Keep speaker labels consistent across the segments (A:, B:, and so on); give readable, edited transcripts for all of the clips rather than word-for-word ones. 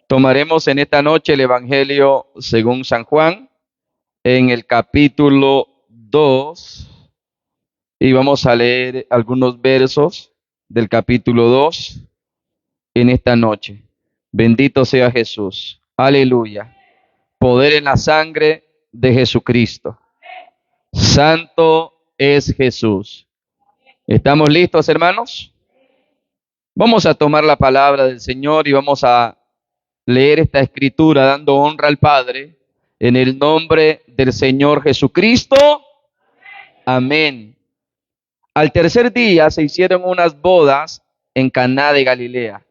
A: Tomaremos en esta noche el Evangelio según San Juan, en el capítulo 2, y vamos a leer algunos versos del capítulo 2 en esta noche. Bendito sea Jesús. Aleluya. Poder en la sangre de Jesucristo. Santo es Jesús. ¿Estamos listos, hermanos? Vamos a tomar la palabra del Señor y vamos a leer esta escritura dando honra al Padre en el nombre del Señor Jesucristo. Amén. Al tercer día se hicieron unas bodas en Caná de Galilea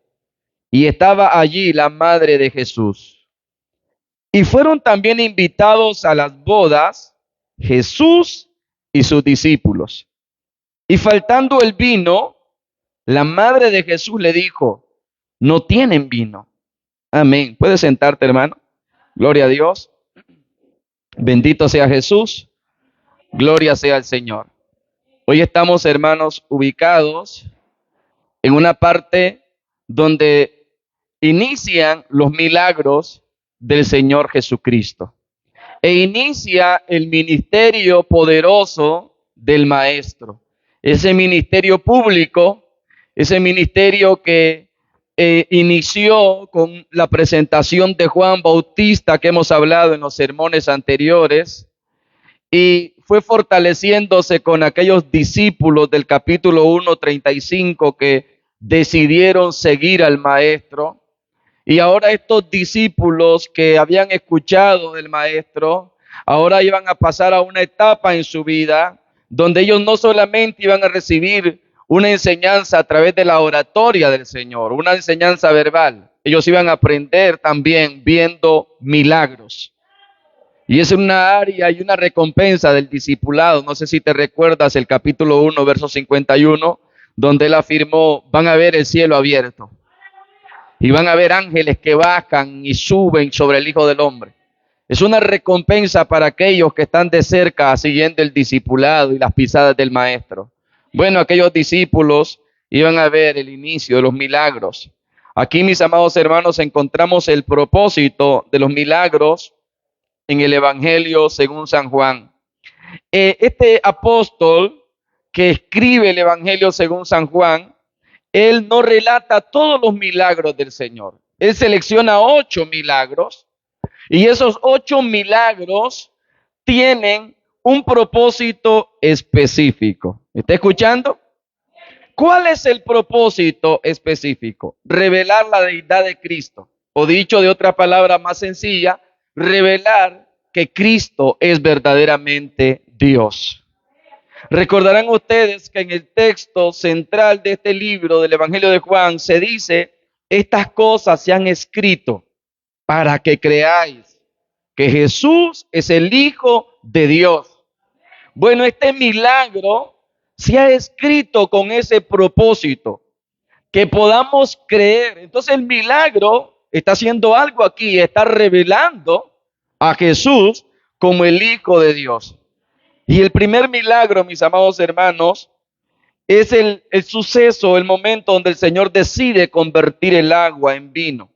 A: y estaba allí la madre de Jesús. Y fueron también invitados a las bodas Jesús y sus discípulos. Y faltando el vino, la madre de Jesús le dijo: no tienen vino. Amén. ¿Puedes sentarte, hermano? Gloria a Dios. Bendito sea Jesús. Gloria sea al Señor. Hoy estamos, hermanos, ubicados en una parte donde inician los milagros del Señor Jesucristo. E inicia el ministerio poderoso del Maestro. Ese ministerio público, ese ministerio que inició con la presentación de Juan Bautista que hemos hablado en los sermones anteriores y fue fortaleciéndose con aquellos discípulos del capítulo 1:35 que decidieron seguir al Maestro. Y ahora estos discípulos que habían escuchado del Maestro, ahora iban a pasar a una etapa en su vida donde ellos no solamente iban a recibir una enseñanza a través de la oratoria del Señor, una enseñanza verbal. Ellos iban a aprender también viendo milagros. Y es una área y una recompensa del discipulado. No sé si te recuerdas el capítulo 1, verso 51, donde él afirmó: van a ver el cielo abierto. Y van a ver ángeles que bajan y suben sobre el Hijo del Hombre. Es una recompensa para aquellos que están de cerca siguiendo el discipulado y las pisadas del Maestro. Bueno, aquellos discípulos iban a ver el inicio de los milagros. Aquí, mis amados hermanos, encontramos el propósito de los milagros en el Evangelio según San Juan. Este apóstol que escribe el Evangelio según San Juan, él no relata todos los milagros del Señor. Él selecciona 8 milagros y esos 8 milagros tienen un propósito específico. ¿Está escuchando? ¿Cuál es el propósito específico? Revelar la deidad de Cristo. O dicho de otra palabra más sencilla, revelar que Cristo es verdaderamente Dios. Recordarán ustedes que en el texto central de este libro del Evangelio de Juan se dice: estas cosas se han escrito para que creáis que Jesús es el Hijo de Dios. Bueno, este milagro se ha escrito con ese propósito, que podamos creer. Entonces el milagro está haciendo algo aquí, está revelando a Jesús como el Hijo de Dios. Y el primer milagro, mis amados hermanos, es el suceso, el momento donde el Señor decide convertir el agua en vino.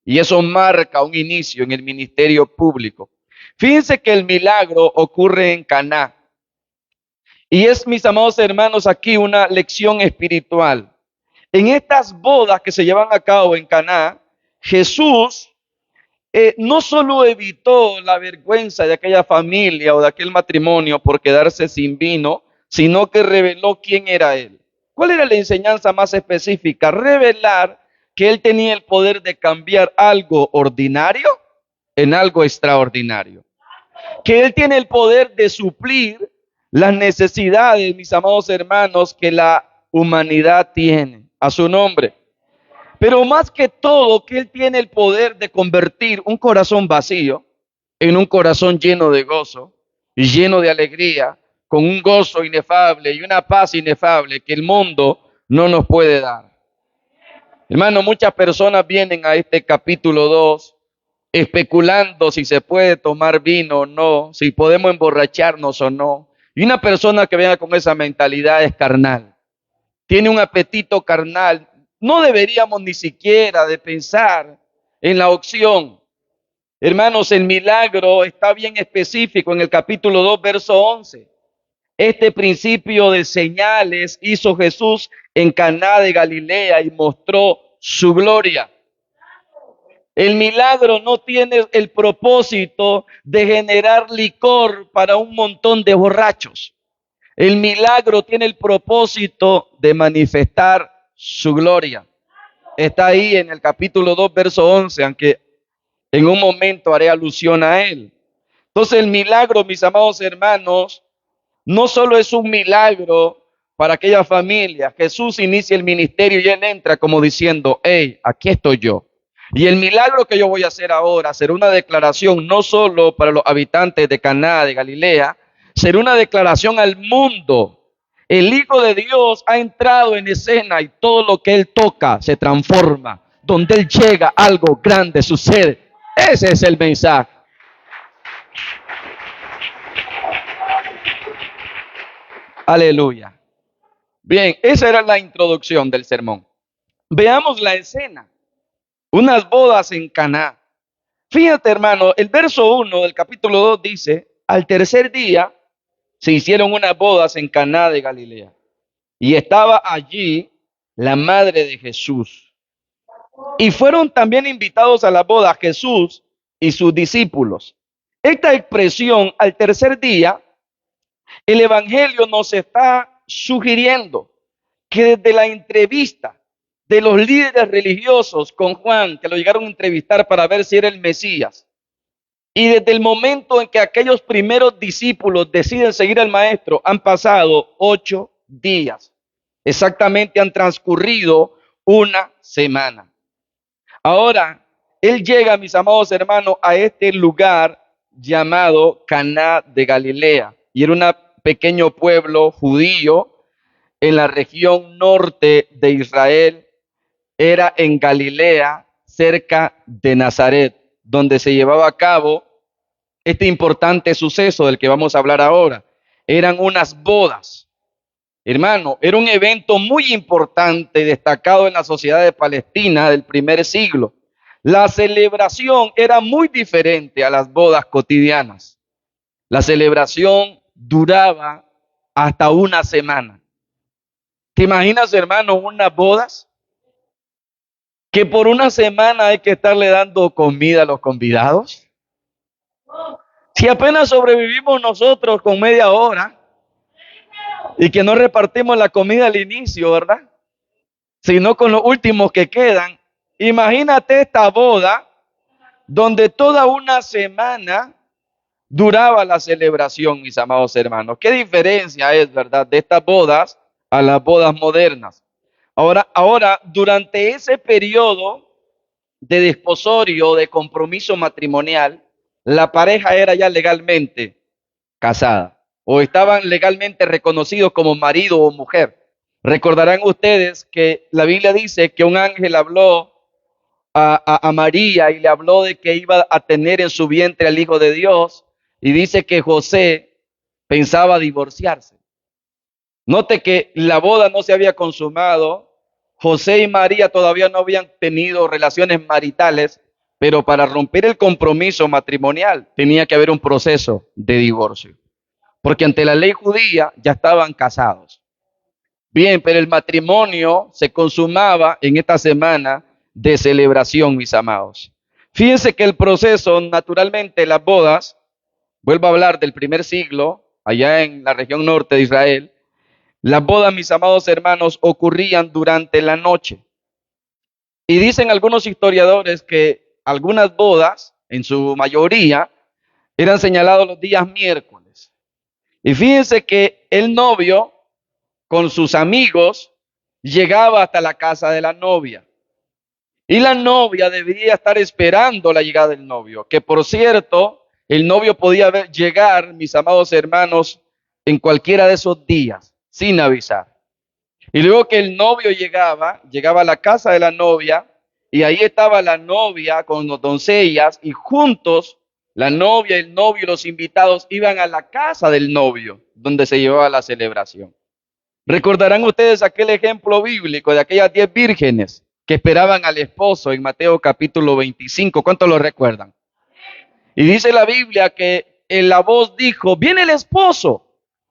A: Y eso marca un inicio en el ministerio público. Fíjense que el milagro ocurre en Caná. Y es, mis amados hermanos, aquí una lección espiritual. En estas bodas que se llevan a cabo en Caná, Jesús no solo evitó la vergüenza de aquella familia o de aquel matrimonio por quedarse sin vino, sino que reveló quién era Él. ¿Cuál era la enseñanza más específica? Revelar que Él tenía el poder de cambiar algo ordinario en algo extraordinario. Que Él tiene el poder de suplir las necesidades, mis amados hermanos, que la humanidad tiene. A su nombre. Pero más que todo, que Él tiene el poder de convertir un corazón vacío en un corazón lleno de gozo y lleno de alegría, con un gozo inefable y una paz inefable que el mundo no nos puede dar. Hermano, muchas personas vienen a este capítulo 2 especulando si se puede tomar vino o no, si podemos emborracharnos o no. Y una persona que venga con esa mentalidad es carnal. Tiene un apetito carnal. No deberíamos ni siquiera de pensar en la opción. Hermanos, el milagro está bien específico en el capítulo 2, verso 11. Este principio de señales hizo Jesús en Caná de Galilea y mostró su gloria. El milagro no tiene el propósito de generar licor para un montón de borrachos. El milagro tiene el propósito de manifestar su gloria. Está ahí en el capítulo 2, verso 11, aunque en un momento haré alusión a él. Entonces el milagro, mis amados hermanos, no solo es un milagro para aquella familia. Jesús inicia el ministerio y él entra como diciendo, hey, aquí estoy yo. Y el milagro que yo voy a hacer ahora será una declaración no solo para los habitantes de Caná de Galilea, será una declaración al mundo. El Hijo de Dios ha entrado en escena y todo lo que él toca se transforma. Donde él llega, algo grande sucede. Ese es el mensaje. Aleluya. Bien, esa era la introducción del sermón. Veamos la escena. Unas bodas en Caná. Fíjate, hermano, el verso 1 del capítulo 2 dice, al tercer día se hicieron unas bodas en Caná de Galilea. Y estaba allí la madre de Jesús. Y fueron también invitados a la boda Jesús y sus discípulos. Esta expresión, al tercer día, el Evangelio nos está sugiriendo que desde la entrevista de los líderes religiosos con Juan, que lo llegaron a entrevistar para ver si era el Mesías, y desde el momento en que aquellos primeros discípulos deciden seguir al Maestro, han pasado 8 días. Exactamente han transcurrido una semana. Ahora, él llega, mis amados hermanos, a este lugar llamado Caná de Galilea. Y era un pequeño pueblo judío en la región norte de Israel. Era en Galilea, cerca de Nazaret, donde se llevaba a cabo este importante suceso del que vamos a hablar ahora. Eran unas bodas. Hermano, era un evento muy importante y destacado en la sociedad de Palestina del primer siglo. La celebración era muy diferente a las bodas cotidianas. La celebración duraba hasta una semana. ¿Te imaginas, hermano, unas bodas? Que por una semana hay que estarle dando comida a los convidados. Si apenas sobrevivimos nosotros con media hora y que no repartimos la comida al inicio, ¿verdad? Sino con los últimos que quedan. Imagínate esta boda donde toda una semana duraba la celebración, mis amados hermanos. ¿Qué diferencia es, verdad, de estas bodas a las bodas modernas? Ahora, durante ese periodo de desposorio, de compromiso matrimonial, la pareja era ya legalmente casada o estaban legalmente reconocidos como marido o mujer. Recordarán ustedes que la Biblia dice que un ángel habló a María y le habló de que iba a tener en su vientre al Hijo de Dios, y dice que José pensaba divorciarse. Note que la boda no se había consumado, José y María todavía no habían tenido relaciones maritales, pero para romper el compromiso matrimonial tenía que haber un proceso de divorcio, porque ante la ley judía ya estaban casados. Bien, pero el matrimonio se consumaba en esta semana de celebración, mis amados. Fíjense que el proceso, naturalmente, las bodas, vuelvo a hablar del primer siglo, allá en la región norte de Israel, las bodas, mis amados hermanos, ocurrían durante la noche. Y dicen algunos historiadores que algunas bodas, en su mayoría, eran señalados los días miércoles. Y fíjense que el novio, con sus amigos, llegaba hasta la casa de la novia. Y la novia debería estar esperando la llegada del novio, que por cierto, el novio podía llegar, mis amados hermanos, en cualquiera de esos días, sin avisar. Y luego que el novio llegaba a la casa de la novia, y ahí estaba la novia con las doncellas, y juntos, la novia, el novio y los invitados iban a la casa del novio, donde se llevaba la celebración. Recordarán ustedes aquel ejemplo bíblico de aquellas 10 vírgenes que esperaban al esposo en Mateo capítulo 25. ¿Cuántos lo recuerdan? Y dice la Biblia que la voz dijo, viene el esposo,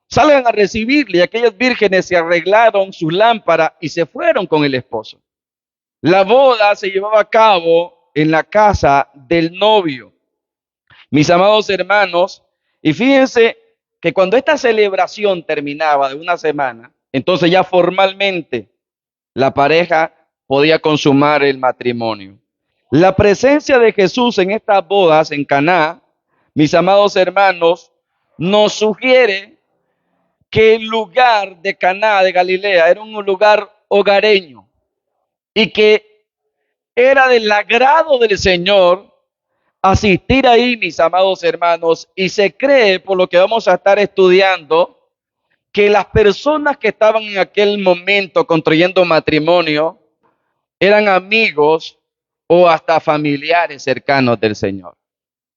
A: salgan a recibirle. Y aquellas vírgenes se arreglaron su lámpara y se fueron con el esposo. La boda se llevaba a cabo en la casa del novio. Mis amados hermanos, y fíjense que cuando esta celebración terminaba de una semana, entonces ya formalmente la pareja podía consumar el matrimonio. La presencia de Jesús en estas bodas en Caná, mis amados hermanos, nos sugiere que el lugar de Caná de Galilea era un lugar hogareño y que era del agrado del Señor asistir ahí, mis amados hermanos, y se cree, por lo que vamos a estar estudiando, que las personas que estaban en aquel momento construyendo matrimonio eran amigos o hasta familiares cercanos del Señor.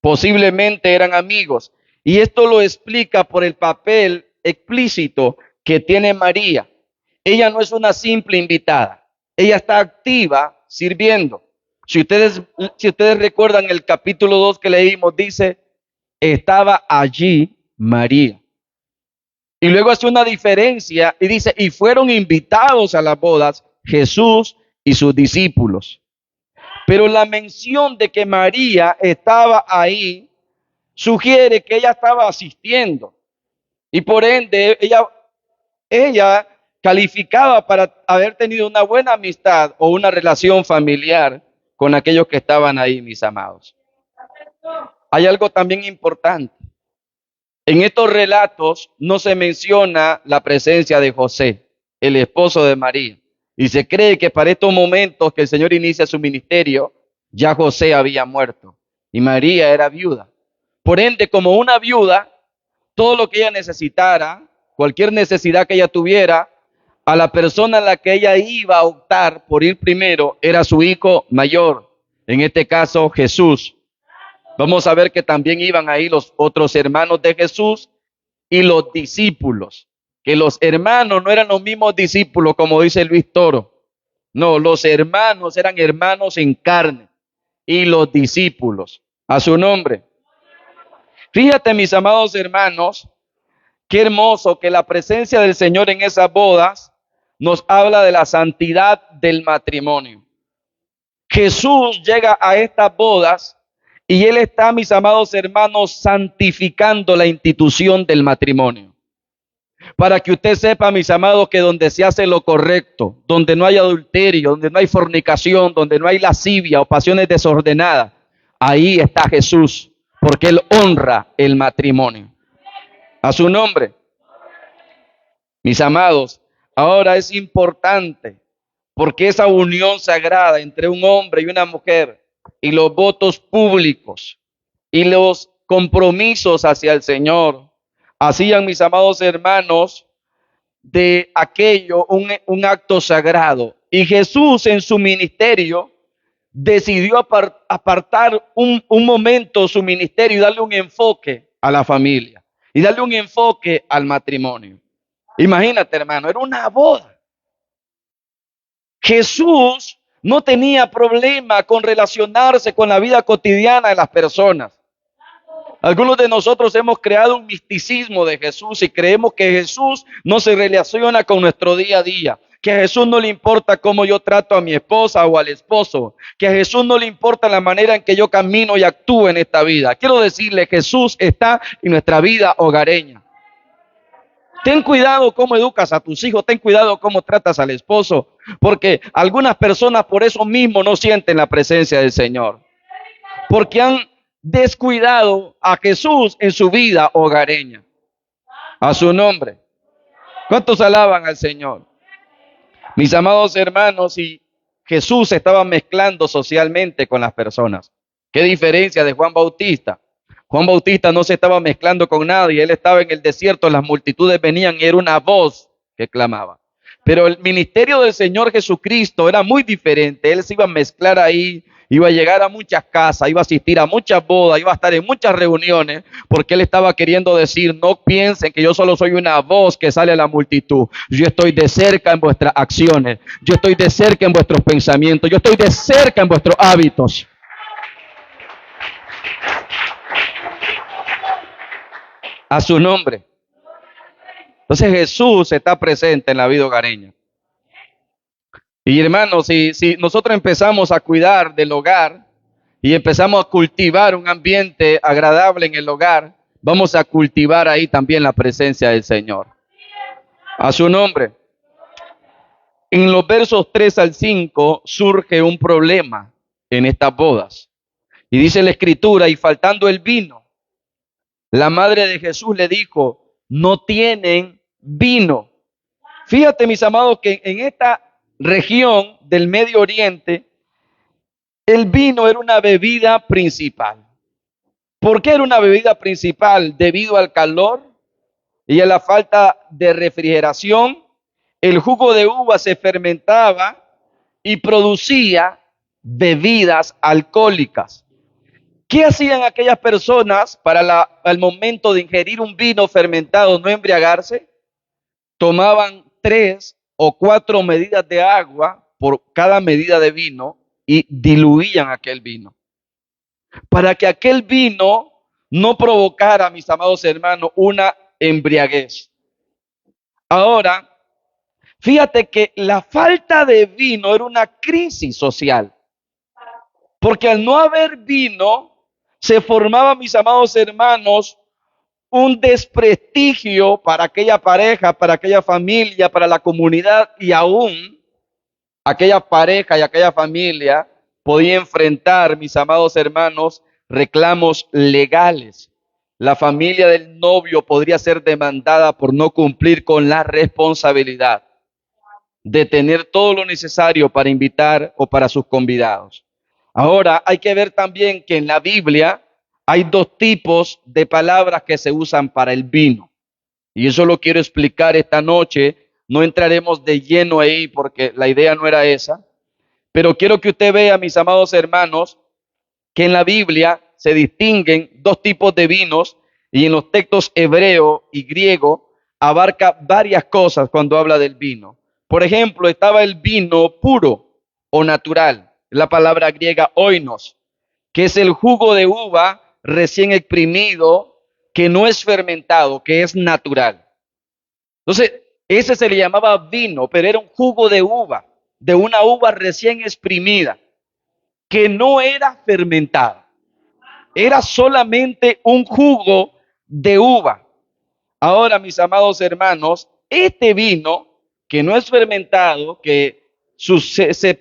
A: Posiblemente eran amigos. Y esto lo explica por el papel explícito que tiene María. Ella no es una simple invitada. Ella está activa sirviendo. Si ustedes recuerdan el capítulo 2 que leímos, dice, estaba allí María. Y luego hace una diferencia y dice, y fueron invitados a las bodas Jesús y sus discípulos. Pero la mención de que María estaba ahí sugiere que ella estaba asistiendo. Y por ende, ella calificaba para haber tenido una buena amistad o una relación familiar con aquellos que estaban ahí, mis amados. Hay algo también importante. En estos relatos no se menciona la presencia de José, el esposo de María. Y se cree que para estos momentos que el Señor inicia su ministerio, ya José había muerto y María era viuda. Por ende, como una viuda, todo lo que ella necesitara, cualquier necesidad que ella tuviera, a la persona a la que ella iba a optar por ir primero era su hijo mayor, en este caso Jesús. Vamos a ver que también iban ahí los otros hermanos de Jesús y los discípulos. Que los hermanos no eran los mismos discípulos, como dice Luis Toro. No, los hermanos eran hermanos en carne. Y los discípulos, a su nombre. Fíjate, mis amados hermanos, qué hermoso que la presencia del Señor en esas bodas nos habla de la santidad del matrimonio. Jesús llega a estas bodas y Él está, mis amados hermanos, santificando la institución del matrimonio. Para que usted sepa, mis amados, que donde se hace lo correcto, donde no hay adulterio, donde no hay fornicación, donde no hay lascivia o pasiones desordenadas, ahí está Jesús, porque Él honra el matrimonio. A su nombre. Mis amados, ahora es importante, porque esa unión sagrada entre un hombre y una mujer, y los votos públicos, y los compromisos hacia el Señor, hacían, mis amados hermanos, de aquello un acto sagrado. Y Jesús en su ministerio decidió apartar un momento su ministerio y darle un enfoque a la familia y darle un enfoque al matrimonio. Imagínate, hermano, era una boda. Jesús no tenía problema con relacionarse con la vida cotidiana de las personas. Algunos de nosotros hemos creado un misticismo de Jesús y creemos que Jesús no se relaciona con nuestro día a día, que a Jesús no le importa cómo yo trato a mi esposa o al esposo, que a Jesús no le importa la manera en que yo camino y actúo en esta vida. Quiero decirle, Jesús está en nuestra vida hogareña. Ten cuidado cómo educas a tus hijos, ten cuidado cómo tratas al esposo, porque algunas personas por eso mismo no sienten la presencia del Señor, porque han descuidado a Jesús en su vida hogareña. A su nombre. ¿Cuántos alaban al Señor? Mis amados hermanos, y Jesús estaba mezclando socialmente con las personas. ¿Qué diferencia de Juan Bautista? Juan Bautista no se estaba mezclando con nadie, él estaba en el desierto, las multitudes venían y era una voz que clamaba. Pero el ministerio del Señor Jesucristo era muy diferente, él se iba a mezclar ahí iba a llegar a muchas casas, iba a asistir a muchas bodas, iba a estar en muchas reuniones, porque él estaba queriendo decir, no piensen que yo solo soy una voz que sale a la multitud. Yo estoy de cerca en vuestras acciones, yo estoy de cerca en vuestros pensamientos, yo estoy de cerca en vuestros hábitos. A su nombre. Entonces Jesús está presente en la vida hogareña. Y hermanos, si nosotros empezamos a cuidar del hogar y empezamos a cultivar un ambiente agradable en el hogar, vamos a cultivar ahí también la presencia del Señor. A su nombre. En los versos 3 al 5 surge un problema en estas bodas. Y dice la Escritura, y faltando el vino, la madre de Jesús le dijo, no tienen vino. Fíjate, mis amados, que en esta región del Medio Oriente, el vino era una bebida principal. ¿Por qué era una bebida principal? Debido al calor y a la falta de refrigeración, el jugo de uva se fermentaba y producía bebidas alcohólicas. ¿Qué hacían aquellas personas para al momento de ingerir un vino fermentado no embriagarse? Tomaban 3 o 4 medidas de agua por cada medida de vino y diluían aquel vino. Para que aquel vino no provocara, mis amados hermanos, una embriaguez. Ahora, fíjate que la falta de vino era una crisis social. Porque al no haber vino, se formaba, mis amados hermanos, un desprestigio para aquella pareja, para aquella familia, para la comunidad, y aún aquella pareja y aquella familia podía enfrentar, mis amados hermanos, reclamos legales. La familia del novio podría ser demandada por no cumplir con la responsabilidad de tener todo lo necesario para invitar o para sus convidados. Ahora hay que ver también que en la Biblia hay 2 tipos de palabras que se usan para el vino. Y eso lo quiero explicar esta noche. No entraremos de lleno ahí porque la idea no era esa. Pero quiero que usted vea, mis amados hermanos, que en la Biblia se distinguen 2 tipos de vinos y en los textos hebreo y griego abarca varias cosas cuando habla del vino. Por ejemplo, estaba el vino puro o natural, la palabra griega oinos, que es el jugo de uva recién exprimido, que no es fermentado, que es natural. Entonces, ese se le llamaba vino, pero era un jugo de uva, de una uva recién exprimida, que no era fermentada. Era solamente un jugo de uva. Ahora, mis amados hermanos, este vino, que no es fermentado, que se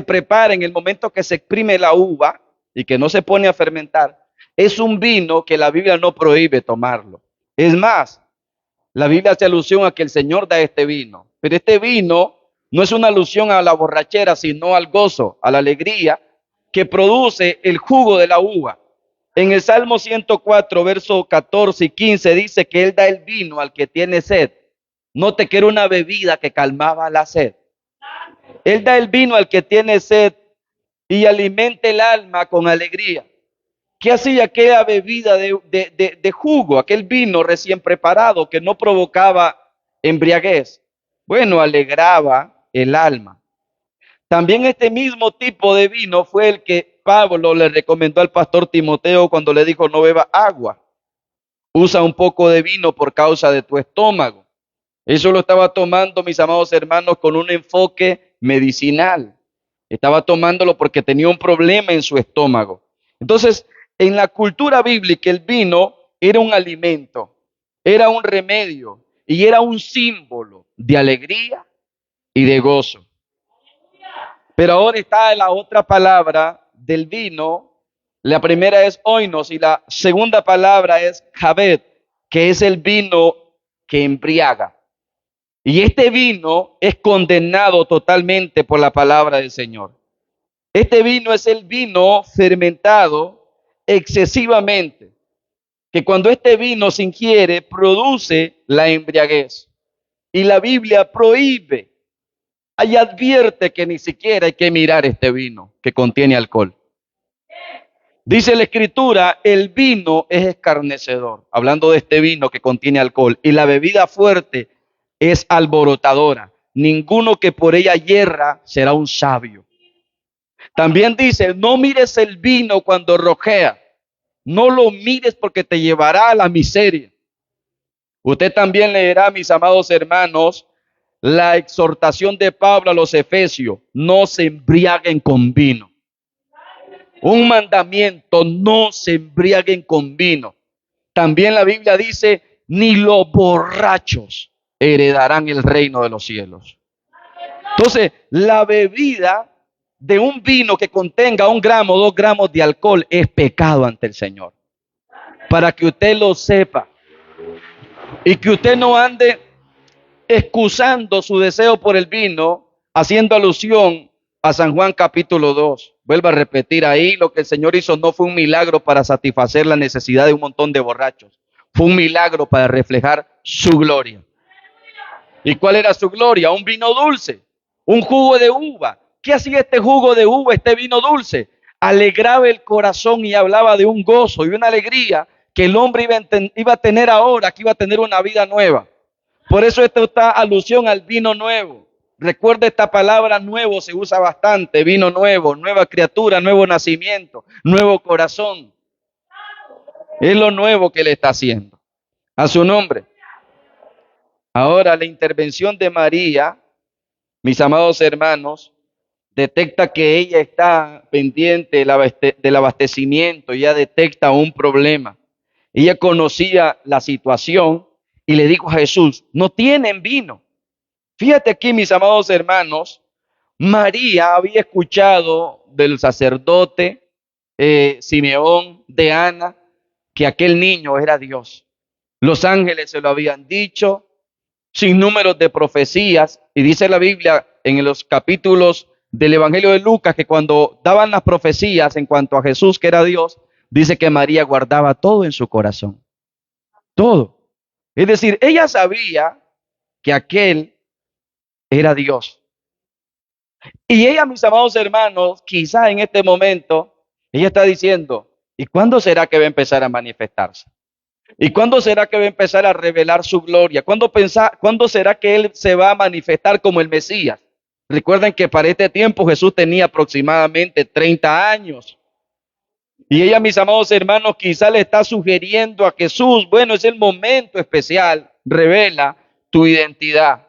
A: prepara en el momento que se exprime la uva y que no se pone a fermentar, es un vino que la Biblia no prohíbe tomarlo. Es más, la Biblia hace alusión a que el Señor da este vino, pero este vino no es una alusión a la borrachera, sino al gozo, a la alegría que produce el jugo de la uva. En el Salmo 104, versos 14 y 15 dice que Él da el vino al que tiene sed. Note que era una bebida que calmaba la sed. Él da el vino al que tiene sed y alimenta el alma con alegría. ¿Qué hacía aquella bebida de jugo, aquel vino recién preparado que no provocaba embriaguez? Bueno, alegraba el alma. También este mismo tipo de vino fue el que Pablo le recomendó al pastor Timoteo cuando le dijo no beba agua. Usa un poco de vino por causa de tu estómago. Eso lo estaba tomando, mis amados hermanos, con un enfoque medicinal. Estaba tomándolo porque tenía un problema en su estómago. Entonces, en la cultura bíblica, el vino era un alimento, era un remedio y era un símbolo de alegría y de gozo. Pero ahora está la otra palabra del vino. La primera es oinos y la segunda palabra es jabet, que es el vino que embriaga. Y este vino es condenado totalmente por la palabra del Señor. Este vino es el vino fermentado excesivamente, que cuando este vino se ingiere produce la embriaguez. Y la Biblia prohíbe y advierte que ni siquiera hay que mirar este vino que contiene alcohol. Dice la escritura, el vino es escarnecedor, hablando de este vino que contiene alcohol, y la bebida fuerte es alborotadora. Ninguno que por ella yerra será un sabio. También dice, no mires el vino cuando rojea, no lo mires porque te llevará a la miseria. Usted también leerá, mis amados hermanos, la exhortación de Pablo a los Efesios, no se embriaguen con vino. Un mandamiento, no se embriaguen con vino. También la Biblia dice, ni los borrachos heredarán el reino de los cielos. Entonces, la bebida de un vino que contenga 1 gramo, 2 gramos de alcohol es pecado ante el Señor. Para que usted lo sepa y que usted no ande excusando su deseo por el vino, haciendo alusión a San Juan capítulo 2. Vuelvo a repetir ahí, lo que el Señor hizo no fue un milagro para satisfacer la necesidad de un montón de borrachos. Fue un milagro para reflejar su gloria. ¿Y cuál era su gloria? Un vino dulce, un jugo de uva. ¿Qué hacía este jugo de uva, este vino dulce? Alegraba el corazón y hablaba de un gozo y una alegría que el hombre iba a tener ahora, que iba a tener una vida nueva. Por eso esto está alusión al vino nuevo. Recuerda, esta palabra nuevo se usa bastante. Vino nuevo, nueva criatura, nuevo nacimiento, nuevo corazón. Es lo nuevo que le está haciendo. A su nombre. Ahora, la intervención de María, mis amados hermanos, detecta que ella está pendiente del abastecimiento. Ella detecta un problema. Ella conocía la situación y le dijo a Jesús, no tienen vino. Fíjate aquí, mis amados hermanos, María había escuchado del sacerdote Simeón, de Ana, que aquel niño era Dios. Los ángeles se lo habían dicho, sin números de profecías, y dice la Biblia en los capítulos del Evangelio de Lucas que cuando daban las profecías en cuanto a Jesús, que era Dios, dice que María guardaba todo en su corazón. Todo. Es decir, ella sabía que aquel era Dios. Y ella, mis amados hermanos, quizá en este momento, ella está diciendo, ¿y cuándo será que va a empezar a manifestarse? ¿Y cuándo será que va a empezar a revelar su gloria? ¿Cuándo será que Él se va a manifestar como el Mesías? Recuerden que para este tiempo Jesús tenía aproximadamente 30 años. Y ella, mis amados hermanos, quizá le está sugiriendo a Jesús, bueno, es el momento especial, revela tu identidad.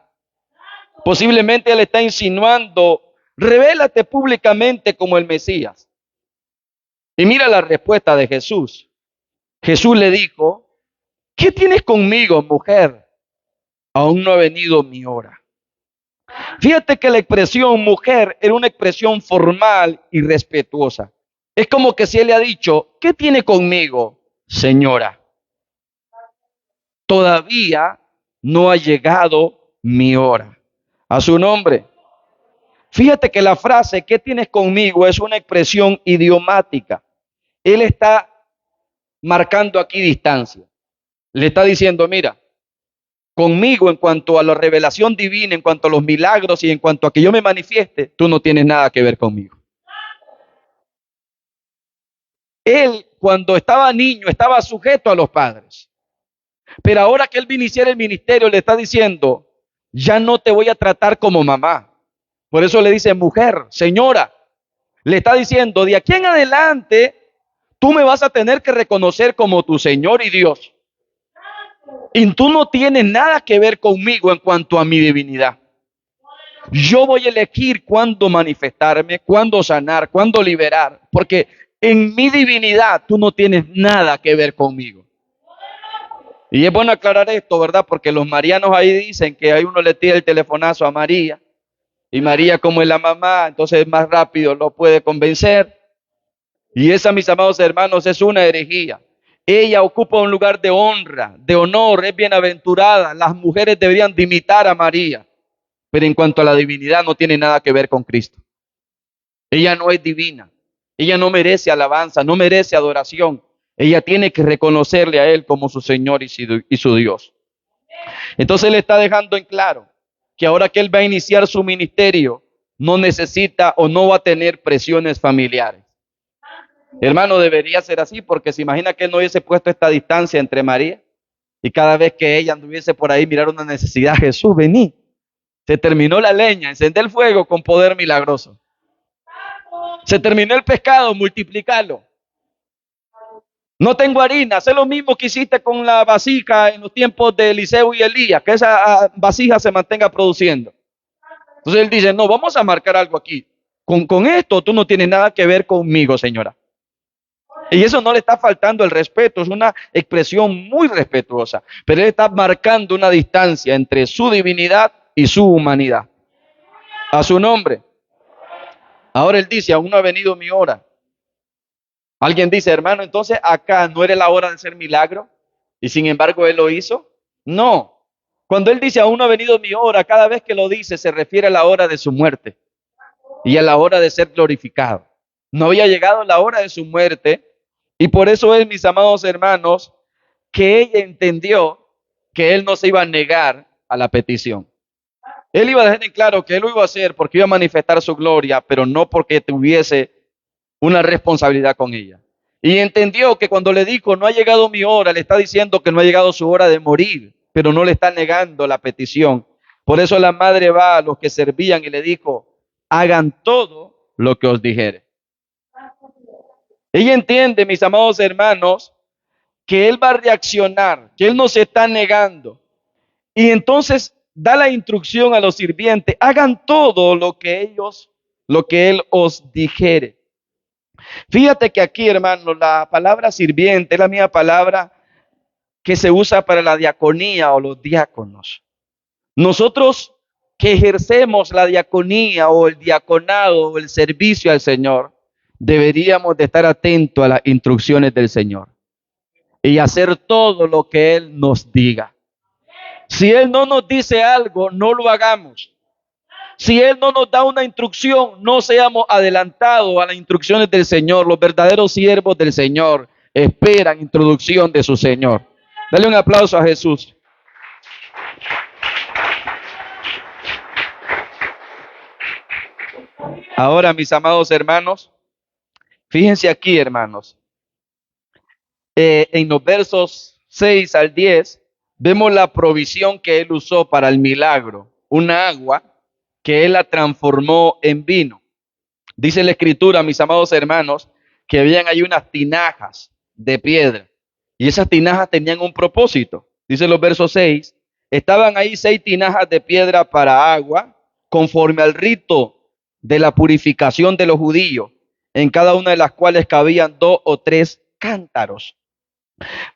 A: Posiblemente Él está insinuando, revélate públicamente como el Mesías. Y mira la respuesta de Jesús. Jesús le dijo, ¿qué tienes conmigo, mujer? Aún no ha venido mi hora. Fíjate que la expresión mujer era una expresión formal y respetuosa. Es como que si él le ha dicho, ¿qué tiene conmigo, señora? Todavía no ha llegado mi hora. A su nombre. Fíjate que la frase, ¿qué tienes conmigo? Es una expresión idiomática. Él está marcando aquí distancia. Le está diciendo, mira, conmigo en cuanto a la revelación divina, en cuanto a los milagros y en cuanto a que yo me manifieste, tú no tienes nada que ver conmigo. Él, cuando estaba niño, estaba sujeto a los padres. Pero ahora que él va a iniciar el ministerio, le está diciendo, ya no te voy a tratar como mamá. Por eso le dice mujer, señora. Le está diciendo, de aquí en adelante, tú me vas a tener que reconocer como tu Señor y Dios. Y tú no tienes nada que ver conmigo en cuanto a mi divinidad. Yo voy a elegir cuándo manifestarme, cuándo sanar, cuándo liberar, porque en mi divinidad tú no tienes nada que ver conmigo. Y es bueno aclarar esto, ¿verdad? Porque los marianos ahí dicen que hay uno le tira el telefonazo a María, y María, como es la mamá, entonces más rápido lo puede convencer. Y esa, mis amados hermanos, es una herejía. Ella ocupa un lugar de honra, de honor, es bienaventurada. Las mujeres deberían de imitar a María. Pero en cuanto a la divinidad, no tiene nada que ver con Cristo. Ella no es divina. Ella no merece alabanza, no merece adoración. Ella tiene que reconocerle a Él como su Señor y su Dios. Entonces Él está dejando en claro que ahora que Él va a iniciar su ministerio, no necesita o no va a tener presiones familiares. Hermano, debería ser así porque se imagina que él no hubiese puesto esta distancia entre María y cada vez que ella anduviese por ahí mirar una necesidad, Jesús, vení. Se terminó la leña, encender el fuego con poder milagroso. Se terminó el pescado, multiplicarlo. No tengo harina, haz lo mismo que hiciste con la vasija en los tiempos de Eliseo y Elías, que esa vasija se mantenga produciendo. Entonces él dice, no, vamos a marcar algo aquí. Con esto tú no tienes nada que ver conmigo, señora. Y eso no le está faltando el respeto, es una expresión muy respetuosa, pero él está marcando una distancia entre su divinidad y su humanidad. A su nombre. Ahora él dice, aún no ha venido mi hora. Alguien dice, hermano, entonces acá no era la hora de hacer milagro y sin embargo él lo hizo. No. Cuando él dice, aún no ha venido mi hora, cada vez que lo dice se refiere a la hora de su muerte y a la hora de ser glorificado. No había llegado la hora de su muerte y por eso es, mis amados hermanos, que ella entendió que él no se iba a negar a la petición. Él iba a dejar en claro que él lo iba a hacer porque iba a manifestar su gloria, pero no porque tuviese una responsabilidad con ella. Y entendió que cuando le dijo, no ha llegado mi hora, le está diciendo que no ha llegado su hora de morir, pero no le está negando la petición. Por eso la madre va a los que servían y le dijo, hagan todo lo que os dijere. Ella entiende, mis amados hermanos, que él va a reaccionar, que él no se está negando. Y entonces da la instrucción a los sirvientes, hagan todo lo que él os dijere. Fíjate que aquí, hermano, la palabra sirviente es la misma palabra que se usa para la diaconía o los diáconos. Nosotros que ejercemos la diaconía o el diaconado o el servicio al Señor, deberíamos de estar atentos a las instrucciones del Señor y hacer todo lo que Él nos diga. Si Él no nos dice algo, no lo hagamos. Si Él no nos da una instrucción, no seamos adelantados a las instrucciones del Señor. Los verdaderos siervos del Señor esperan instrucción de su Señor. Dale un aplauso a Jesús. Ahora, mis amados hermanos, fíjense aquí, hermanos. En los versos 6 al 10, vemos la provisión que Él usó para el milagro. Una agua que Él la transformó en vino. Dice la Escritura, mis amados hermanos, que habían ahí unas tinajas de piedra. Y esas tinajas tenían un propósito. Dice los versos 6, estaban ahí 6 tinajas de piedra para agua, conforme al rito de la purificación de los judíos, en cada una de las cuales cabían 2 o 3 cántaros.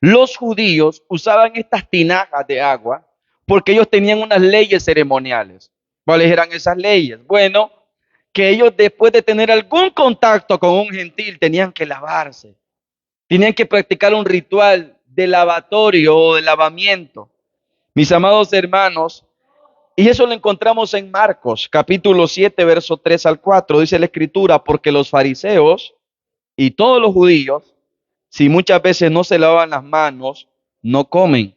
A: Los judíos usaban estas tinajas de agua porque ellos tenían unas leyes ceremoniales. ¿Cuáles eran esas leyes? Bueno, que ellos después de tener algún contacto con un gentil tenían que lavarse, tenían que practicar un ritual de lavatorio o de lavamiento. Mis amados hermanos, y eso lo encontramos en Marcos, capítulo 7, verso 3 al 4, dice la Escritura, porque los fariseos y todos los judíos, si muchas veces no se lavan las manos, no comen.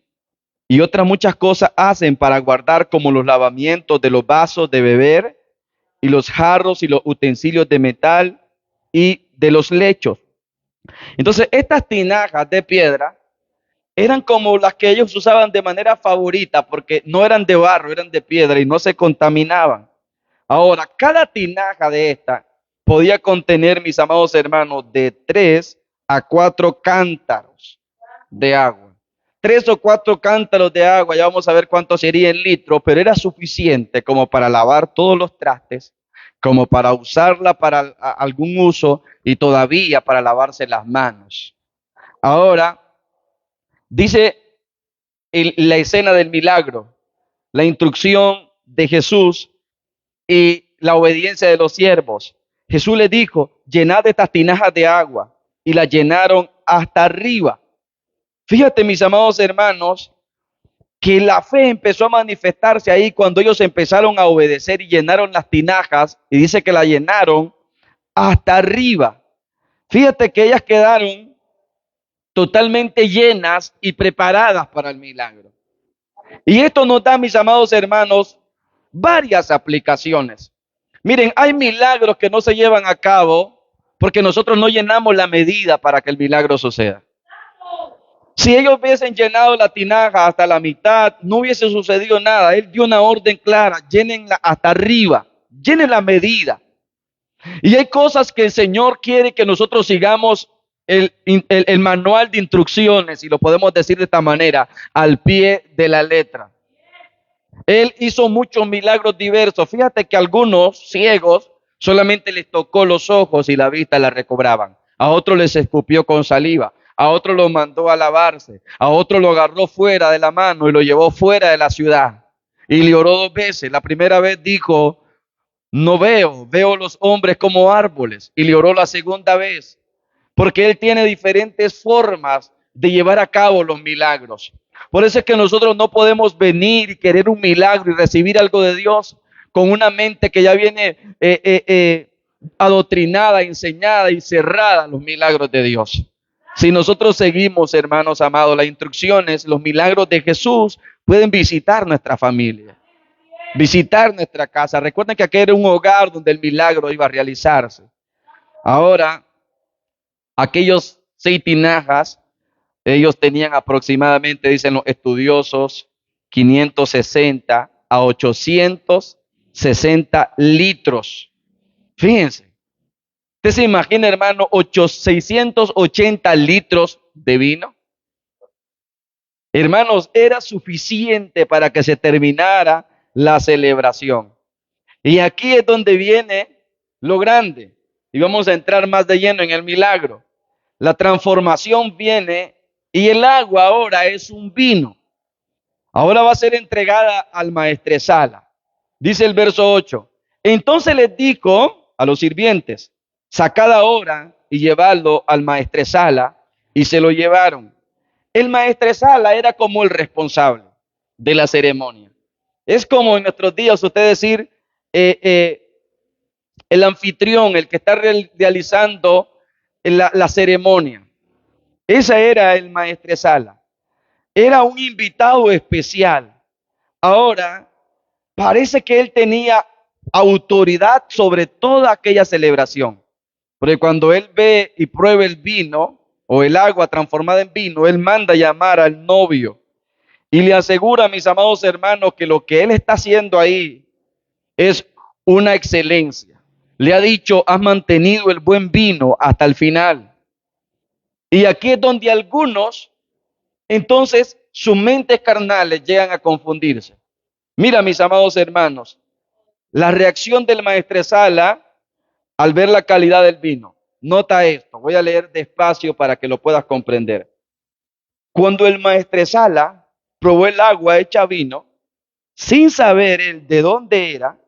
A: Y otras muchas cosas hacen para guardar, como los lavamientos de los vasos de beber y los jarros y los utensilios de metal y de los lechos. Entonces, estas tinajas de piedra eran como las que ellos usaban de manera favorita porque no eran de barro, eran de piedra y no se contaminaban. Ahora, cada tinaja de esta podía contener, mis amados hermanos, de 3 a 4 cántaros de agua. 3 o 4 cántaros de agua, ya vamos a ver cuánto sería en litros, pero era suficiente como para lavar todos los trastes, como para usarla para algún uso y todavía para lavarse las manos. Ahora, dice la escena del milagro, la instrucción de Jesús y la obediencia de los siervos. Jesús les dijo, llenad estas tinajas de agua, y las llenaron hasta arriba. Fíjate, mis amados hermanos, que la fe empezó a manifestarse ahí cuando ellos empezaron a obedecer y llenaron las tinajas, y dice que la llenaron hasta arriba. Fíjate que ellas quedaron totalmente llenas y preparadas para el milagro. Y esto nos da, mis amados hermanos, varias aplicaciones. Miren, hay milagros que no se llevan a cabo porque nosotros no llenamos la medida para que el milagro suceda. Si ellos hubiesen llenado la tinaja hasta la mitad, no hubiese sucedido nada. Él dio una orden clara, llénenla hasta arriba, llenen la medida. Y hay cosas que el Señor quiere que nosotros sigamos el manual de instrucciones, y lo podemos decir de esta manera, al pie de la letra. Él hizo muchos milagros diversos. Fíjate que a algunos ciegos solamente les tocó los ojos y la vista la recobraban. A otros les escupió con saliva. A otro lo mandó a lavarse. A otro lo agarró fuera de la mano y lo llevó fuera de la ciudad. Y le oró 2 veces. La primera vez dijo, no veo, veo los hombres como árboles. Y le oró la segunda vez. Porque Él tiene diferentes formas de llevar a cabo los milagros. Por eso es que nosotros no podemos venir y querer un milagro y recibir algo de Dios con una mente que ya viene adoctrinada, enseñada y cerrada a los milagros de Dios. Si nosotros seguimos, hermanos amados, las instrucciones, los milagros de Jesús pueden visitar nuestra familia, visitar nuestra casa. Recuerden que aquel era un hogar donde el milagro iba a realizarse. Ahora, aquellos 6 tinajas, ellos tenían aproximadamente, dicen los estudiosos, 560 a 860 litros. Fíjense. ¿Usted se imagina, hermano, 680 litros de vino? Hermanos, era suficiente para que se terminara la celebración. Y aquí es donde viene lo grande. Y vamos a entrar más de lleno en el milagro. La transformación viene y el agua ahora es un vino. Ahora va a ser entregada al maestresala. Dice el verso 8. Entonces les dijo a los sirvientes, sacad ahora y llevadlo al maestresala, y se lo llevaron. El maestresala era como el responsable de la ceremonia. Es como en nuestros días usted decir, el anfitrión, el que está realizando la ceremonia. Ese era el maestresala. Era un invitado especial. Ahora, parece que él tenía autoridad sobre toda aquella celebración. Porque cuando él ve y prueba el vino o el agua transformada en vino, él manda llamar al novio y le asegura, mis amados hermanos, que lo que él está haciendo ahí es una excelencia. Le ha dicho, has mantenido el buen vino hasta el final. Y aquí es donde algunos, entonces, sus mentes carnales llegan a confundirse. Mira, mis amados hermanos, la reacción del maestresala al ver la calidad del vino. Nota esto, voy a leer despacio para que lo puedas comprender. Cuando el maestresala probó el agua hecha vino, sin saber él de dónde era,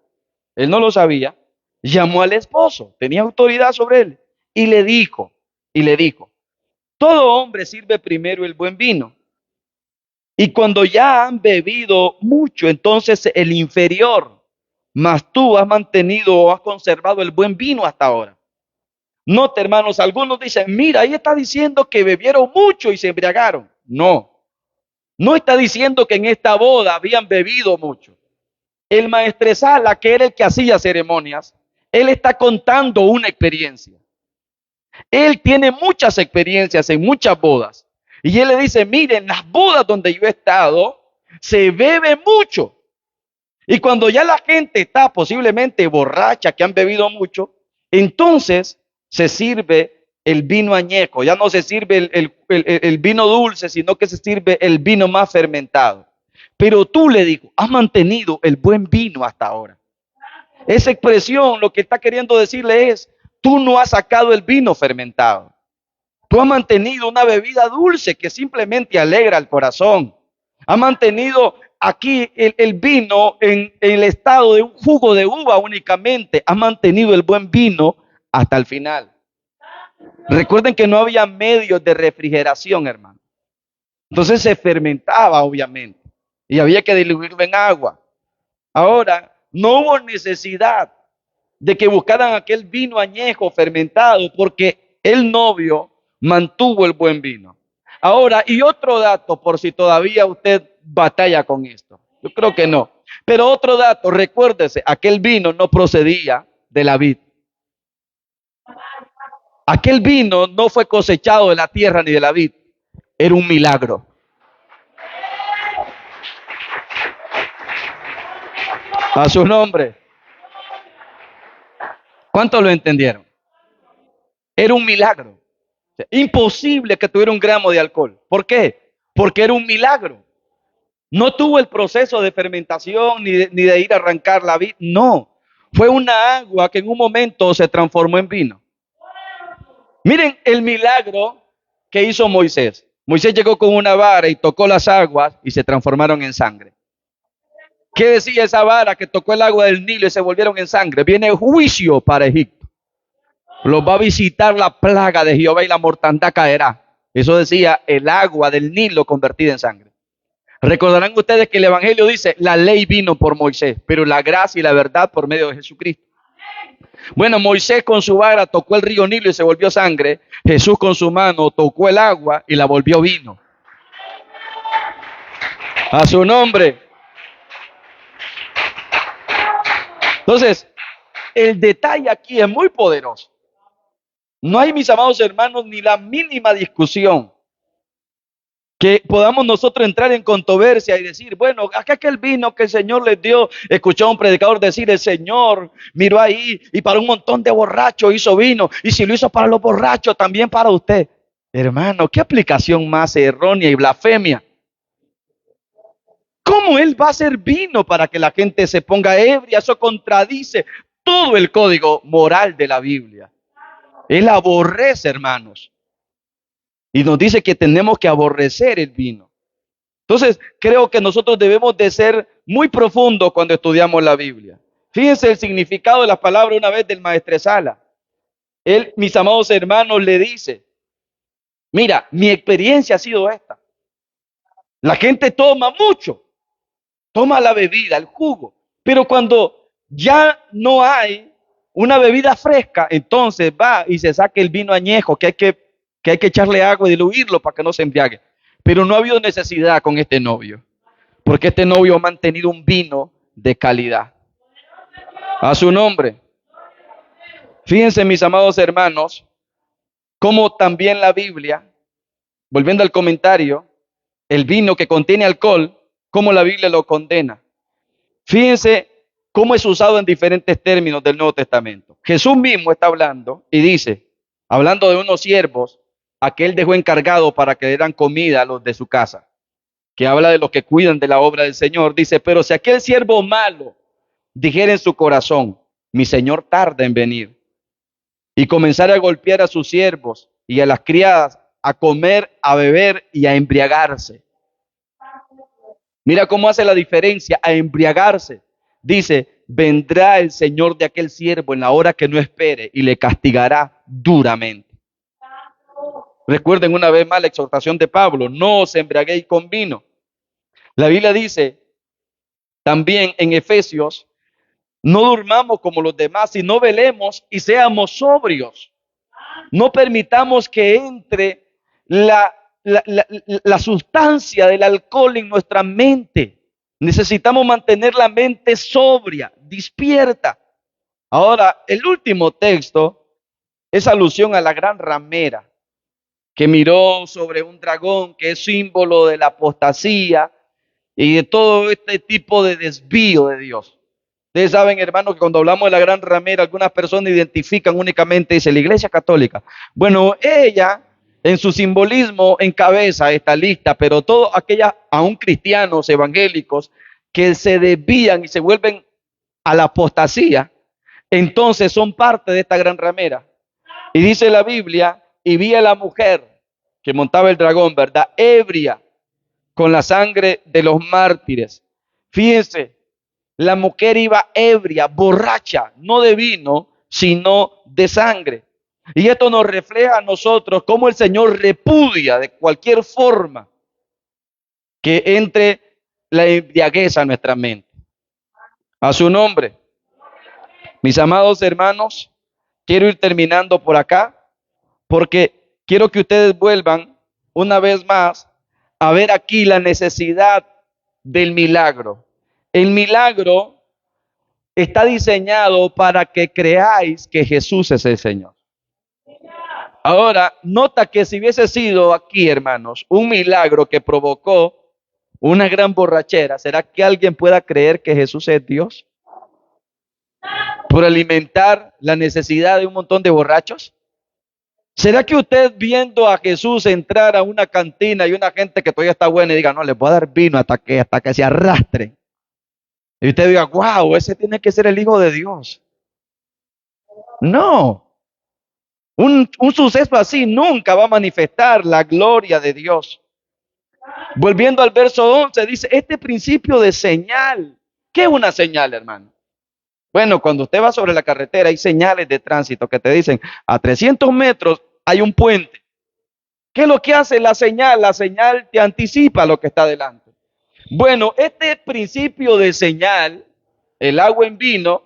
A: él no lo sabía, llamó al esposo, tenía autoridad sobre él, y le dijo, todo hombre sirve primero el buen vino. Y cuando ya han bebido mucho, entonces el inferior, mas tú has mantenido o has conservado el buen vino hasta ahora. Note, hermanos, algunos dicen, mira, ahí está diciendo que bebieron mucho y se embriagaron. No, no está diciendo que en esta boda habían bebido mucho. El maestresala, que era el que hacía ceremonias, él está contando una experiencia. Él tiene muchas experiencias en muchas bodas. Y él le dice, miren, las bodas donde yo he estado, se bebe mucho. Y cuando ya la gente está posiblemente borracha, que han bebido mucho, entonces se sirve el vino añejo. Ya no se sirve el vino dulce, sino que se sirve el vino más fermentado. Pero tú, le digo, has mantenido el buen vino hasta ahora. Esa expresión lo que está queriendo decirle es, tú no has sacado el vino fermentado. Tú has mantenido una bebida dulce que simplemente alegra el corazón. Has mantenido aquí el vino en el estado de un jugo de uva únicamente. Has mantenido el buen vino hasta el final. Recuerden que no había medios de refrigeración, hermano. Entonces se fermentaba, obviamente, y había que diluirlo en agua. Ahora, no hubo necesidad de que buscaran aquel vino añejo fermentado, porque el novio mantuvo el buen vino. Ahora, y otro dato, por si todavía usted batalla con esto. Yo creo que no. Pero otro dato, recuérdese, aquel vino no procedía de la vid. Aquel vino no fue cosechado de la tierra ni de la vid. Era un milagro. A su nombre. ¿Cuántos lo entendieron? Era un milagro. Imposible que tuviera un gramo de alcohol. ¿Por qué? Porque era un milagro. No tuvo el proceso de fermentación ni de ir a arrancar la vid. No. Fue una agua que en un momento se transformó en vino. Miren el milagro que hizo Moisés. Moisés llegó con una vara y tocó las aguas y se transformaron en sangre. ¿Qué decía esa vara que tocó el agua del Nilo y se volvieron en sangre? Viene juicio para Egipto. Los va a visitar la plaga de Jehová y la mortandad caerá. Eso decía el agua del Nilo convertida en sangre. Recordarán ustedes que el Evangelio dice, la ley vino por Moisés, pero la gracia y la verdad por medio de Jesucristo. Bueno, Moisés con su vara tocó el río Nilo y se volvió sangre. Jesús con su mano tocó el agua y la volvió vino. A su nombre. Entonces, el detalle aquí es muy poderoso. No hay, mis amados hermanos, ni la mínima discusión que podamos nosotros entrar en controversia y decir, bueno, acá aquel vino que el Señor les dio, escuchó a un predicador decir, el Señor miró ahí y para un montón de borrachos hizo vino, y si lo hizo para los borrachos, también para usted. Hermano, qué aplicación más errónea y blasfemia. ¿Cómo Él va a hacer vino para que la gente se ponga ebria? Eso contradice todo el código moral de la Biblia. Él aborrece, hermanos. Y nos dice que tenemos que aborrecer el vino. Entonces, creo que nosotros debemos de ser muy profundos cuando estudiamos la Biblia. Fíjense el significado de las palabras una vez del Maestresala. Él, mis amados hermanos, le dice, mira, mi experiencia ha sido esta. La gente toma mucho, toma la bebida, el jugo, pero cuando ya no hay una bebida fresca, entonces va y se saca el vino añejo, que hay que echarle agua y diluirlo para que no se embriague. Pero no ha habido necesidad con este novio, porque este novio ha mantenido un vino de calidad. A su nombre. Fíjense, mis amados hermanos, como también la Biblia, volviendo al comentario, el vino que contiene alcohol, como la Biblia lo condena. Fíjense cómo es usado en diferentes términos del Nuevo Testamento. Jesús mismo está hablando y dice, hablando de unos siervos, a que él dejó encargado para que le dieran comida a los de su casa, que habla de los que cuidan de la obra del Señor. Dice, pero si aquel siervo malo dijera en su corazón, mi Señor tarda en venir, y comenzara a golpear a sus siervos y a las criadas, a comer, a beber y a embriagarse. Mira cómo hace la diferencia, a embriagarse. Dice, vendrá el Señor de aquel siervo en la hora que no espere y le castigará duramente. Recuerden una vez más la exhortación de Pablo, no os embriaguéis con vino. La Biblia dice también en Efesios, no durmamos como los demás, sino velemos y seamos sobrios. No permitamos que entre la sustancia del alcohol en nuestra mente. Necesitamos mantener la mente sobria, despierta. Ahora, el último texto es alusión a la gran ramera que miró sobre un dragón, que es símbolo de la apostasía y de todo este tipo de desvío de Dios. Ustedes saben, hermanos, que cuando hablamos de la gran ramera, algunas personas identifican únicamente, dice, la Iglesia Católica. Bueno, ella, en su simbolismo, encabeza esta lista, pero todos aquellas, aún cristianos, evangélicos, que se desvían y se vuelven a la apostasía, entonces son parte de esta gran ramera. Y dice la Biblia, y vi a la mujer que montaba el dragón, ¿verdad? Ebria, con la sangre de los mártires. Fíjense, la mujer iba ebria, borracha, no de vino, sino de sangre. Y esto nos refleja a nosotros cómo el Señor repudia de cualquier forma que entre la embriaguez a nuestra mente. A su nombre. Mis amados hermanos, quiero ir terminando por acá, porque quiero que ustedes vuelvan una vez más a ver aquí la necesidad del milagro. El milagro está diseñado para que creáis que Jesús es el Señor. Ahora, nota que si hubiese sido aquí, hermanos, un milagro que provocó una gran borrachera, ¿será que alguien pueda creer que Jesús es Dios por alimentar la necesidad de un montón de borrachos? ¿Será que usted viendo a Jesús entrar a una cantina y una gente que todavía está buena y diga, no, les voy a dar vino hasta que se arrastren? Y usted diga, wow, ese tiene que ser el Hijo de Dios. No, un suceso así nunca va a manifestar la gloria de Dios. Volviendo al verso 11, dice, este principio de señal. ¿Qué es una señal, hermano? Bueno, cuando usted va sobre la carretera hay señales de tránsito que te dicen, a 300 metros hay un puente. ¿Qué es lo que hace la señal? La señal te anticipa lo que está delante. Bueno, este principio de señal, el agua en vino,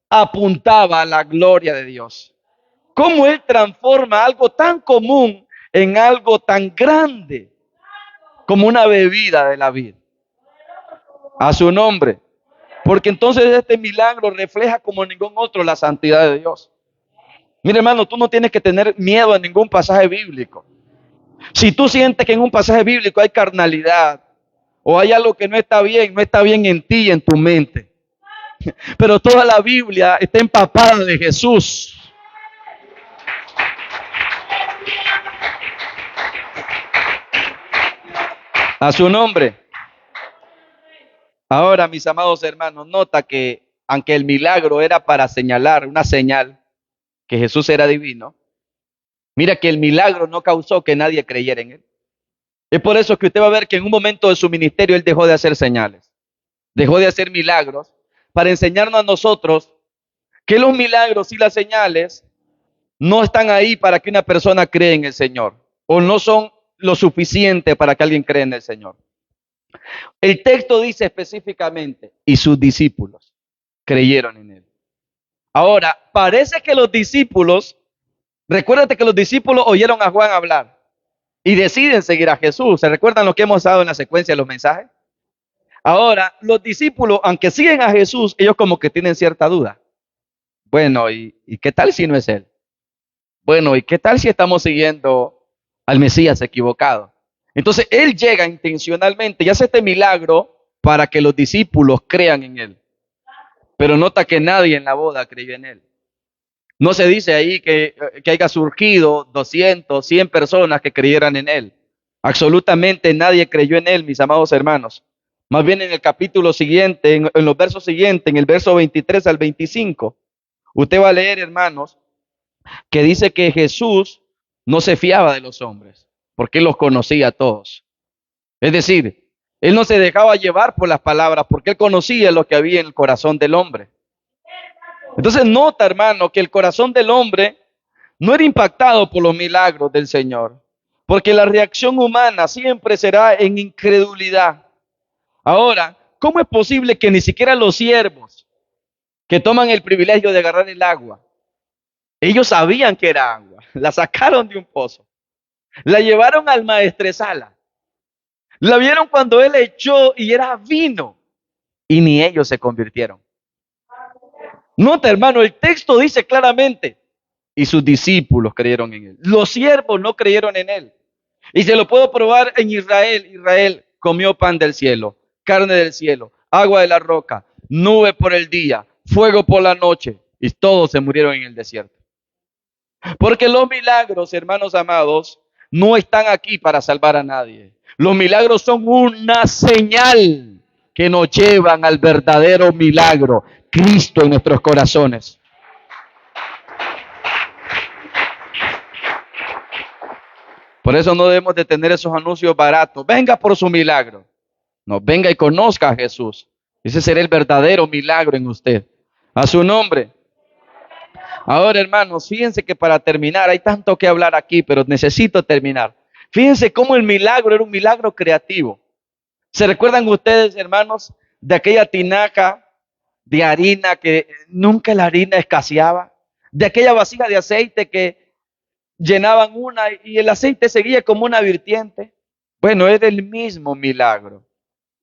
A: apuntaba a la gloria de Dios. ¿Cómo Él transforma algo tan común en algo tan grande como una bebida de la vida? A su nombre. Porque entonces este milagro refleja como ningún otro la santidad de Dios. Mire, hermano, tú no tienes que tener miedo a ningún pasaje bíblico. Si tú sientes que en un pasaje bíblico hay carnalidad o hay algo que no está bien en ti y en tu mente. Pero toda la Biblia está empapada de Jesús. A su nombre. Ahora, mis amados hermanos, nota que aunque el milagro era para señalar, una señal que Jesús era divino, mira que el milagro no causó que nadie creyera en Él. Es por eso que usted va a ver que en un momento de su ministerio Él dejó de hacer señales, dejó de hacer milagros para enseñarnos a nosotros que los milagros y las señales no están ahí para que una persona cree en el Señor o no son lo suficiente para que alguien cree en el Señor. El texto dice específicamente, y sus discípulos creyeron en Él. Ahora, parece que los discípulos, recuérdate que los discípulos oyeron a Juan hablar y deciden seguir a Jesús. ¿Se recuerdan lo que hemos dado en la secuencia de los mensajes? Ahora, los discípulos, aunque siguen a Jesús, ellos como que tienen cierta duda. Bueno, ¿y qué tal si no es Él? Bueno, ¿y qué tal si estamos siguiendo al Mesías equivocado? Entonces, Él llega intencionalmente y hace este milagro para que los discípulos crean en Él. Pero nota que nadie en la boda creyó en Él. No se dice ahí que haya surgido 200, 100 personas que creyeran en Él. Absolutamente nadie creyó en Él, mis amados hermanos. Más bien en el capítulo siguiente, en los versos siguientes, en el verso 23 al 25, usted va a leer, hermanos, que dice que Jesús no se fiaba de los hombres, porque Él los conocía a todos. Es decir, Él no se dejaba llevar por las palabras, porque Él conocía lo que había en el corazón del hombre. Entonces nota, hermano, que el corazón del hombre no era impactado por los milagros del Señor, porque la reacción humana siempre será en incredulidad. Ahora, ¿cómo es posible que ni siquiera los siervos que toman el privilegio de agarrar el agua, ellos sabían que era agua, la sacaron de un pozo, la llevaron al maestresala, la vieron cuando él echó y era vino, y ni ellos se convirtieron? Nota, hermano, el texto dice claramente, y sus discípulos creyeron en él. Los siervos no creyeron en él. Y se lo puedo probar en Israel. Israel comió pan del cielo, carne del cielo, agua de la roca, nube por el día, fuego por la noche, y todos se murieron en el desierto. Porque los milagros, hermanos amados, no están aquí para salvar a nadie. Los milagros son una señal que nos llevan al verdadero milagro, Cristo en nuestros corazones. Por eso no debemos de tener esos anuncios baratos. Venga por su milagro. No, venga y conozca a Jesús. Ese será el verdadero milagro en usted. A su nombre. Ahora, hermanos, fíjense que para terminar, hay tanto que hablar aquí, pero necesito terminar. Fíjense cómo el milagro era un milagro creativo. ¿Se recuerdan ustedes, hermanos, de aquella tinaja de harina que nunca la harina escaseaba? De aquella vasija de aceite que llenaban una y el aceite seguía como una vertiente. Bueno, es el mismo milagro.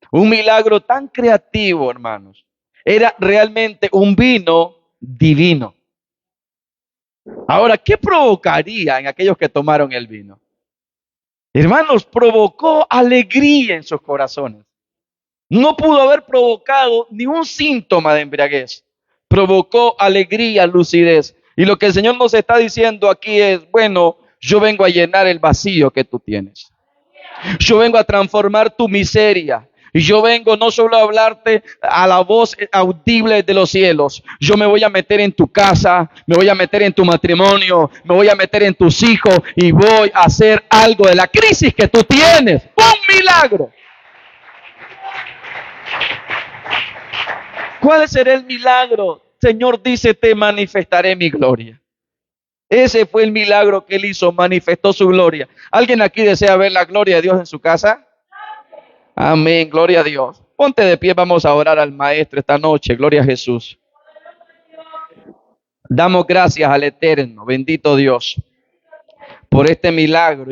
A: Un milagro tan creativo, hermanos. Era realmente un vino divino. Ahora, ¿qué provocaría en aquellos que tomaron el vino? Hermanos, provocó alegría en sus corazones. No pudo haber provocado ni un síntoma de embriaguez. Provocó alegría, lucidez. Y lo que el Señor nos está diciendo aquí es, bueno, yo vengo a llenar el vacío que tú tienes. Yo vengo a transformar tu miseria. Y yo vengo no solo a hablarte a la voz audible de los cielos. Yo me voy a meter en tu casa, me voy a meter en tu matrimonio, me voy a meter en tus hijos y voy a hacer algo de la crisis que tú tienes. ¡Un milagro! ¿Cuál será el milagro? Señor dice, te manifestaré mi gloria. Ese fue el milagro que él hizo, manifestó su gloria. ¿Alguien aquí desea ver la gloria de Dios en su casa? Amén, gloria a Dios. Ponte de pie, vamos a orar al Maestro esta noche, gloria a Jesús. Damos gracias al Eterno, bendito Dios, por este milagro.